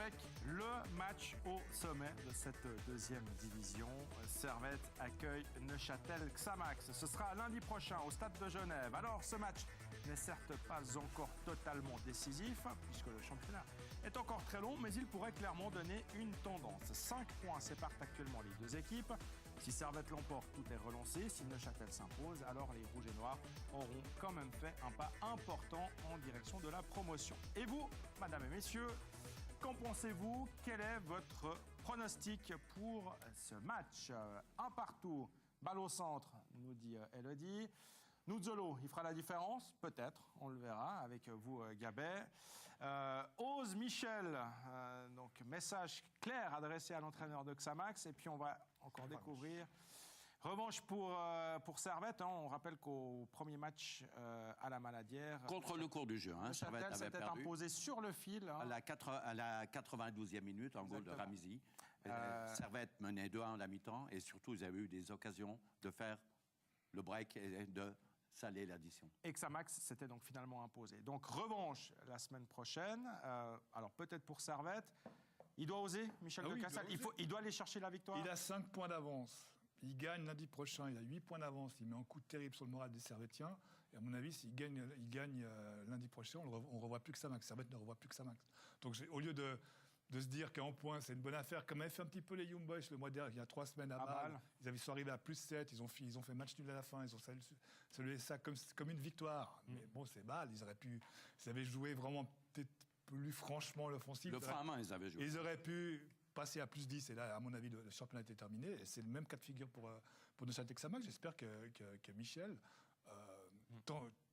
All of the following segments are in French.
avec le match au sommet de cette deuxième division. Servette accueille Neuchâtel Xamax. Ce sera lundi prochain au Stade de Genève. Alors, ce match n'est certes pas encore totalement décisif, puisque le championnat est encore très long, mais il pourrait clairement donner une tendance. 5 points séparent actuellement les deux équipes. Si Servette l'emporte, tout est relancé. Si Neuchâtel s'impose, alors les Rouges et Noirs auront quand même fait un pas important en direction de la promotion. Et vous, mesdames et messieurs, qu'en pensez-vous? Quel est votre pronostic pour ce match? Un partout, balle au centre, nous dit Elodie. Nuzzolo, il fera la différence? Peut-être, on le verra avec vous, Gabet. Ose Michel, donc message clair adressé à l'entraîneur de Xamax. Et puis on va encore découvrir. Revanche pour Servette. On rappelle qu'au premier match à la Maladière... Contre le cours du jeu. Servette s'était imposé sur le fil. À la 92e minute, en goal de Ramizi. Servette menait 2-1 à la mi-temps. Et surtout, ils avaient eu des occasions de faire le break et de saler l'addition. Et Xamax s'était donc finalement imposé. Donc revanche la semaine prochaine. Alors peut-être pour Servette. Il doit oser, Michel de Cassel. Il doit aller chercher la victoire. Il a 5 points d'avance. Il gagne lundi prochain, il a 8 points d'avance, il met un coup terrible sur le moral des Servettiens. Et à mon avis, s'il gagne lundi prochain, on ne revoit plus que Xamax. Servette ne revoit plus que Xamax. Donc au lieu de se dire qu'en point, c'est une bonne affaire, comme avait fait un petit peu les Young Boys le mois dernier, il y a 3 semaines à Bâle. Ils sont arrivés à plus 7, ils ont fait match nul à la fin, ils ont salué ça comme une victoire. Mais bon, c'est Bâle, ils avaient joué vraiment peut-être plus franchement l'offensive. Le frein à main, ils avaient joué. Ils auraient pu passer à plus 10, et là, à mon avis, le championnat était terminé. Et c'est le même cas de figure pour Neuchâtel Xamax. J'espère que Michel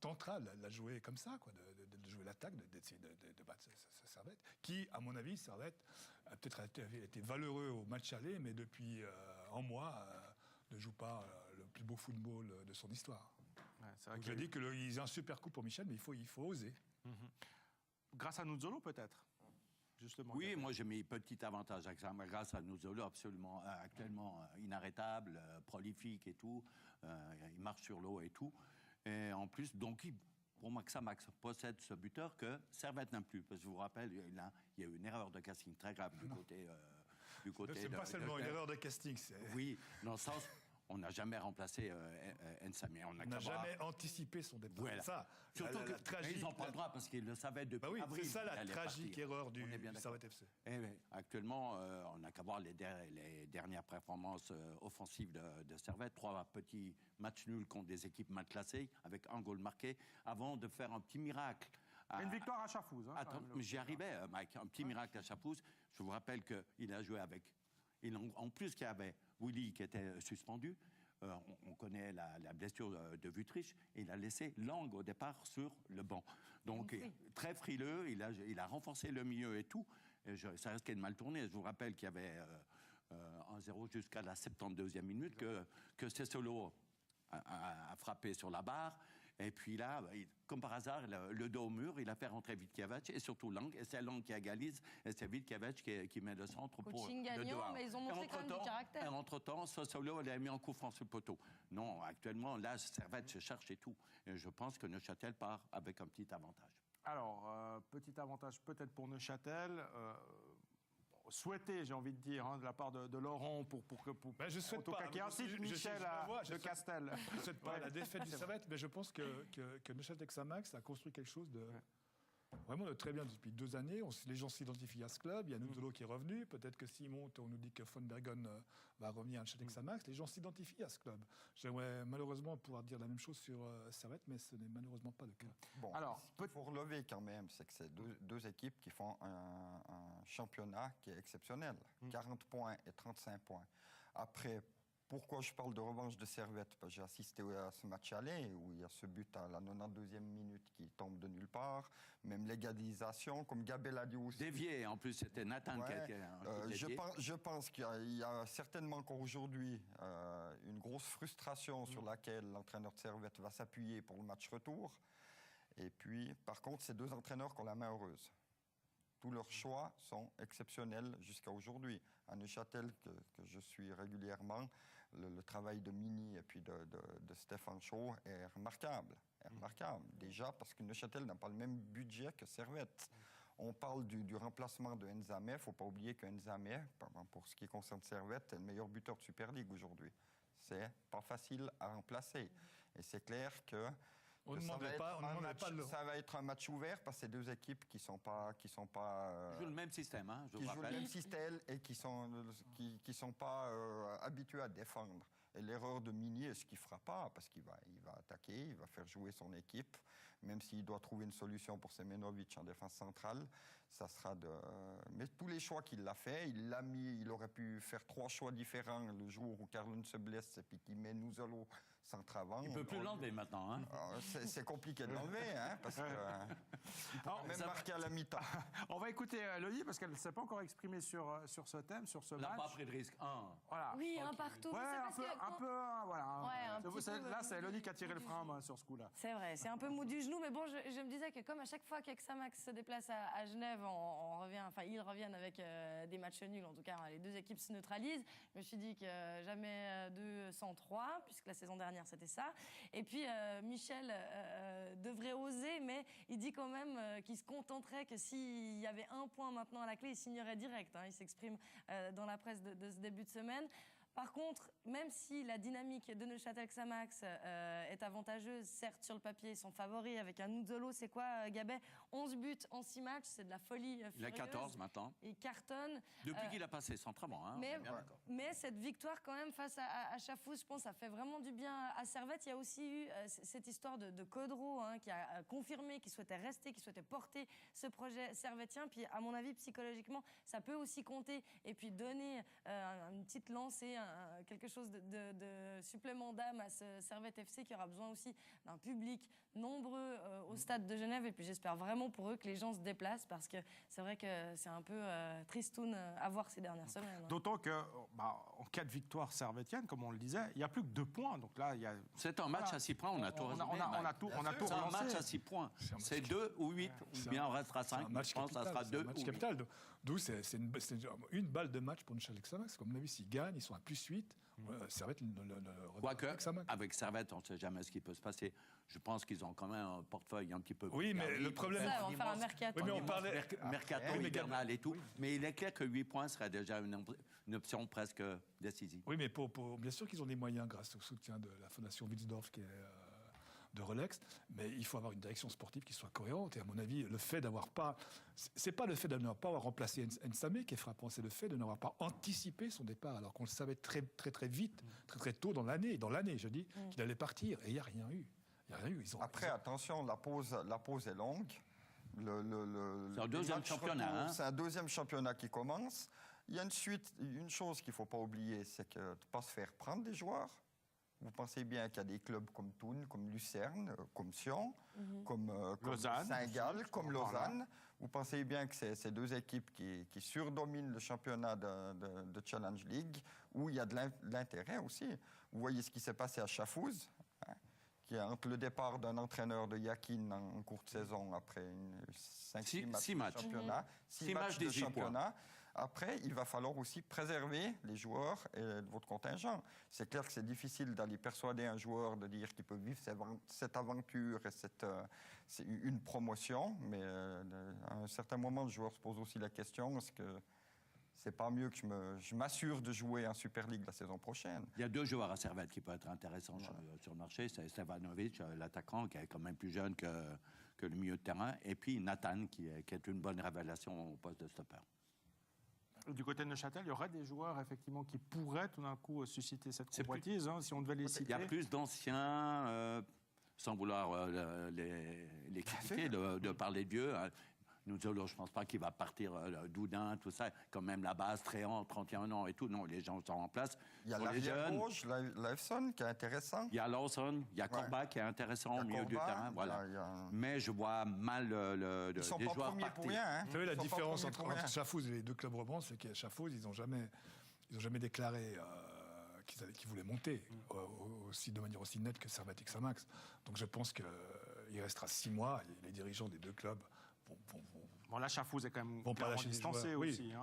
tentera de la jouer comme ça, quoi, de jouer l'attaque, d'essayer de battre Servette. Qui, à mon avis, Servette a peut-être été valeureux au match aller, mais depuis un mois, ne joue pas le plus beau football de son histoire. Ouais, donc je dis qu'il y a un super coup pour Michel, mais il faut oser. Grâce à Nuzzolo, peut-être? Justement, oui, moi j'ai mis petit avantage grâce à Nuzzolo, absolument actuellement inarrêtable, prolifique et tout. Il marche sur l'eau et tout. Et en plus, donc, pour moi, Xamax possède ce buteur que Servette n'a plus. Parce que je vous rappelle, il y a eu une erreur de casting très grave du côté. C'est pas seulement une erreur de casting. Oui, dans le sens. On n'a jamais remplacé Nsame. On n'a jamais anticipé son départ. Voilà. Ça, surtout qu'ils n'ont pas le droit parce qu'ils le savaient depuis avril. C'est ça la tragique erreur du Servette FC. Actuellement, on n'a qu'à voir les dernières performances offensives de Servette. 3 petits matchs nuls contre des équipes mal classées, avec un goal marqué, avant de faire un petit miracle. Une victoire à Chafouz. Attends, mais j'y arrivais, Mike. Un petit miracle à Chafouz. Je vous rappelle qu'il a joué avec... En plus, qu'il y avait Willy qui était suspendu. On connaît la blessure de Wüttrich. Il a laissé Lang au départ sur le banc. Donc, très frileux. Il a renforcé le milieu et tout. Et ça risquait de mal tourner. Je vous rappelle qu'il y avait 1-0 jusqu'à la 72e minute que Sessolo a frappé sur la barre. Et puis là, comme par hasard, le dos au mur, il a fait rentrer Vitkevich et surtout Lang. Et c'est Lang qui égalise et c'est Vitkevich qui met le centre pour le 2-1. Mais ils ont montré quand même du caractère. Et entre-temps, Sessolo, il a mis un coup franc sur le poteau. Non, actuellement, là, Servette se cherche et tout. Et je pense que Neuchâtel part avec un petit avantage. Alors, petit avantage peut-être pour Neuchâtel. Souhaité, j'ai envie de dire, de la part de Laurent pour je souhaite pas. Qui incite Michel de Castel. Je ne souhaite pas la défaite du Servette, mais je pense que Neuchâtel Xamax a construit quelque chose de vraiment de très bien depuis 2 années. Les gens s'identifient à ce club. Il y a Nuzzolo qui est revenu. Peut-être que s'il monte, on nous dit que Von Bergen va revenir à Neuchâtel Xamax. Les gens s'identifient à ce club. J'aimerais malheureusement pouvoir dire la même chose sur Servette, mais ce n'est malheureusement pas le cas. Bon, alors, il faut relever quand même, c'est que c'est deux équipes qui font un championnat qui est exceptionnel. 40 points et 35 points. Après, pourquoi je parle de revanche de Servette? Parce que j'ai assisté à ce match aller où il y a ce but à la 92e minute qui tombe de nulle part. Même l'égalisation, comme Gabel a dit aussi. Dévié, en plus, c'était Nathan qui a été je pense qu'il y a certainement encore aujourd'hui une grosse frustration sur laquelle l'entraîneur de Servette va s'appuyer pour le match retour. Et puis, par contre, ces 2 entraîneurs qui ont la main heureuse. Tous leurs choix sont exceptionnels jusqu'à aujourd'hui. À Neuchâtel, que je suis régulièrement, le travail de Mini et puis de Stéphane Chaud est remarquable. Déjà parce que Neuchâtel n'a pas le même budget que Servette. On parle du remplacement de Nzame. Il ne faut pas oublier que Nzame, pour ce qui concerne Servette, est le meilleur buteur de Super League aujourd'hui. C'est pas facile à remplacer. Et c'est clair que ça va être un match ouvert parce que c'est deux équipes qui sont pas Ils jouent le même système, hein, qui jouent le même système et qui sont pas habitués à défendre. Et l'erreur de Minier est ce qu'il fera pas, parce qu'il va attaquer, il va faire jouer son équipe, même s'il doit trouver une solution pour Semenovic en défense centrale, ça sera mais tous les choix qu'il a fait, il aurait pu faire 3 choix différents le jour où Carlin se blesse et puis qu'il met Nuzolo centre avant. Il ne peut plus l'enlever maintenant. Hein. C'est compliqué de l'enlever, hein, parce que il peut même marquer à la mi-temps. On va écouter Loli, parce qu'elle ne s'est pas encore exprimée sur ce thème, sur ce match. Elle n'a pas pris de risque. Voilà. Oui, un partout. Ouais, voilà. Ouais, là, c'est Loli qui a tiré le frein à main sur ce coup-là. C'est vrai, c'est un peu mou du genou, mais bon, je me disais que comme à chaque fois qu'Aix-Samax se déplace à Genève, ils reviennent avec des matchs nuls, en tout cas, les deux équipes se neutralisent. Je me suis dit que jamais 2 sans 3, puisque la saison dernière, c'était ça. Et puis, Michel devrait oser, mais il dit quand même qu'il se contenterait que s'il y avait un point maintenant à la clé, il signerait direct. Hein. Il s'exprime dans la presse de ce début de semaine. Par contre, même si la dynamique de Neuchâtel-Xamax est avantageuse, certes sur le papier ils sont favoris avec un Nuzolo, c'est quoi Gabet 11 buts en 6 matchs, c'est de la folie furieuse. Il a 14 maintenant. Il cartonne. Depuis qu'il a passé centrement. Hein, mais cette victoire quand même face à Chafouz, je pense ça fait vraiment du bien à Servette. Il y a aussi eu cette histoire de Codreau hein, qui a confirmé qu'il souhaitait rester, qu'il souhaitait porter ce projet servettien. Puis à mon avis, psychologiquement, ça peut aussi compter et puis donner une petite lancée, quelque chose de supplément d'âme à ce Servette FC qui aura besoin aussi d'un public nombreux au stade de Genève. Et puis j'espère vraiment pour eux que les gens se déplacent parce que c'est vrai que c'est un peu tristoun à voir ces dernières semaines. Hein. D'autant que, en cas de victoire servettienne, comme on le disait, il n'y a plus que 2 points. Donc là, c'est un match à 6 points, on a tout résumé. On a tout relancé. C'est un match à 6 points. C'est 2 ou 8, ou bien on restera 5. Je pense que ça sera 2 ou 8. Capital. D'où c'est une balle de match pour Neuchâtel-Xamax. Comme on a vu, s'ils gagnent, ils sont à +8. Servette Quoique, avec Servette, on ne sait jamais ce qui peut se passer. Je pense qu'ils ont quand même un portefeuille un petit peu... Oui, mais le problème... Ça, on va faire un mercato. Oui, mais on parlait... Mercato, hivernal et tout. Oui. Mais il est clair que 8 points serait déjà une option presque décisive. Oui, mais bien sûr qu'ils ont des moyens grâce au soutien de la Fondation Wilsdorf qui est... de Rolex, mais il faut avoir une direction sportive qui soit cohérente. Et à mon avis, le fait d'avoir pas... C'est pas le fait de n'avoir pas remplacé Nzame qui est frappant, c'est le fait de n'avoir pas anticipé son départ, alors qu'on le savait très, très, très vite, très tôt dans l'année, je dis, qu'il allait partir. Et il n'y a rien eu. Après, attention, la pause est longue. C'est un deuxième championnat. C'est un deuxième championnat qui commence. Il y a une chose qu'il ne faut pas oublier, c'est que de ne pas se faire prendre des joueurs. Vous pensez bien qu'il y a des clubs comme Thun, comme Lucerne, comme Sion, comme Saint-Gall, comme Lausanne. Vous pensez bien que c'est ces deux équipes qui surdominent le championnat de Challenge League, où il y a de l'intérêt aussi. Vous voyez ce qui s'est passé à Chafouz, hein, qui est entre le départ d'un entraîneur de Yakin en courte saison après 6 matchs de championnat, 6 matchs de championnat. Après, il va falloir aussi préserver les joueurs et votre contingent. C'est clair que c'est difficile d'aller persuader un joueur de dire qu'il peut vivre cette aventure et c'est une promotion, mais à un certain moment, le joueur se pose aussi la question, est-ce que c'est pas mieux que je m'assure de jouer en Super League la saison prochaine? Il y a 2 joueurs à Servette qui peuvent être intéressants sur le marché. C'est Stevanovic, l'attaquant, qui est quand même plus jeune que le milieu de terrain, et puis Nathan, qui est une bonne révélation au poste de stopper. Du côté de Neuchâtel, il y aurait des joueurs effectivement qui pourraient tout d'un coup susciter cette convoitise, si on devait les citer. Il y a plus d'anciens, sans vouloir les critiquer, de parler de vieux. Nous, je ne pense pas qu'il va partir d'Oudin, tout ça. Quand même, la base, Tréant, 31 ans et tout. Non, les gens sont en place. Il y a l'arrière-gauche, Lawson, qui est intéressant. Il y a Lawson, il y a Corba, qui est intéressant au milieu du terrain. Voilà. Mais je vois mal Ils sont des pas joueurs premiers partir. pour rien. Hein. Vous savez, la différence entre Chafouz et les 2 clubs romans, c'est qu'à Chafouz, ils n'ont jamais déclaré qu'ils voulaient monter aussi de manière aussi nette que Servette et Xamax. Donc je pense qu'il restera 6 mois. Et les dirigeants des 2 clubs Bon, là, Chafouz est quand même pas distancé oui. aussi.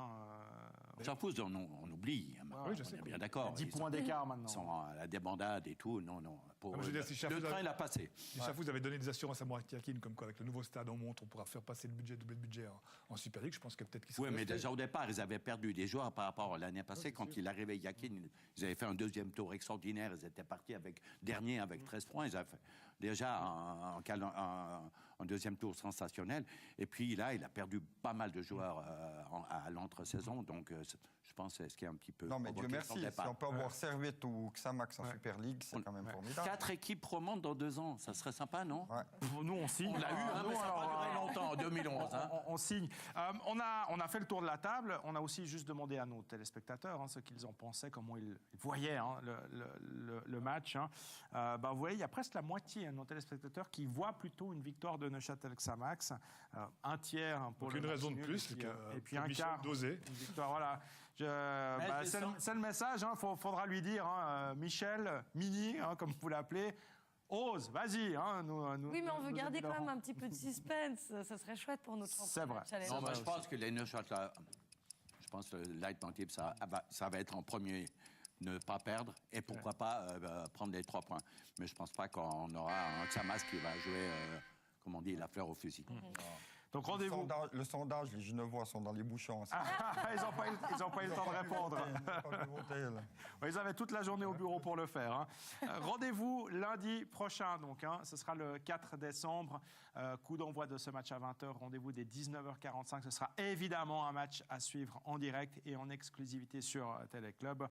Chapouz, on oublie. oui, je sais. On est bien d'accord. 10 points d'écart Ils maintenant. sont à la débandade et tout. Non. Pour mais je veux dire, si le Chapouz train, il a passé. Si Chafouz avait donné des assurances à Mourad Yakin, comme quoi avec le nouveau stade en montre, on pourra faire passer doubler le budget en Super League, je pense que peut-être qu'il serait Oui, mais resté. déjà au départ, ils avaient perdu des joueurs par rapport à l'année passée. Quand il arrivait, Yakin, ils avaient fait un deuxième tour extraordinaire. Ils étaient partis avec 13 points. Ils avaient fait déjà un deuxième tour sensationnel. Et puis là, il a perdu pas mal de joueurs à l'entre-saison. Donc, je pense que c'est ce qui est un petit peu... Non, mais Dieu provoqué son merci, si départ. on peut avoir Servette ou Xamax en Super League, c'est quand même formidable. 4 équipes remontent dans 2 ans. Ça serait sympa, non? Ouais. Nous, on signe. On l'a eu, hein, mais ça n'a pas duré longtemps, en 2011. Hein. On signe. On a fait le tour de la table. On a aussi juste demandé à nos téléspectateurs ce qu'ils en pensaient, comment ils voyaient le match. Vous voyez, il y a presque la moitié de nos téléspectateurs qui voient plutôt une victoire de Neuchâtel Xamax. Un tiers pour Donc le une match raison de nul, plus, et puis que un Michel quart. d'oser. Une victoire, voilà. c'est C'est le message. Faudra lui dire, Michel, Mini, comme vous l'appelez. Ose, vas-y. Oui, mais on veut garder quand même un petit peu de suspense. Ça serait chouette pour notre C'est vrai. challenge. Non, mais je pense que les Neuchâtel, je pense que le leitmotiv, ça va être en premier, ne pas perdre et pourquoi pas prendre les 3 points. Mais je ne pense pas qu'on aura un Xamax qui va jouer, comme on dit, la fleur au fusil. Donc rendez-vous. Le sondage, les Genevois sont dans les bouchons. Ils n'ont pas eu le temps de répondre. Ils avaient toute la journée au bureau pour le faire. Rendez-vous lundi prochain, donc. Ce sera le 4 décembre. Coup d'envoi de ce match à 20h. Rendez-vous dès 19h45. Ce sera évidemment un match à suivre en direct et en exclusivité sur Téléclub.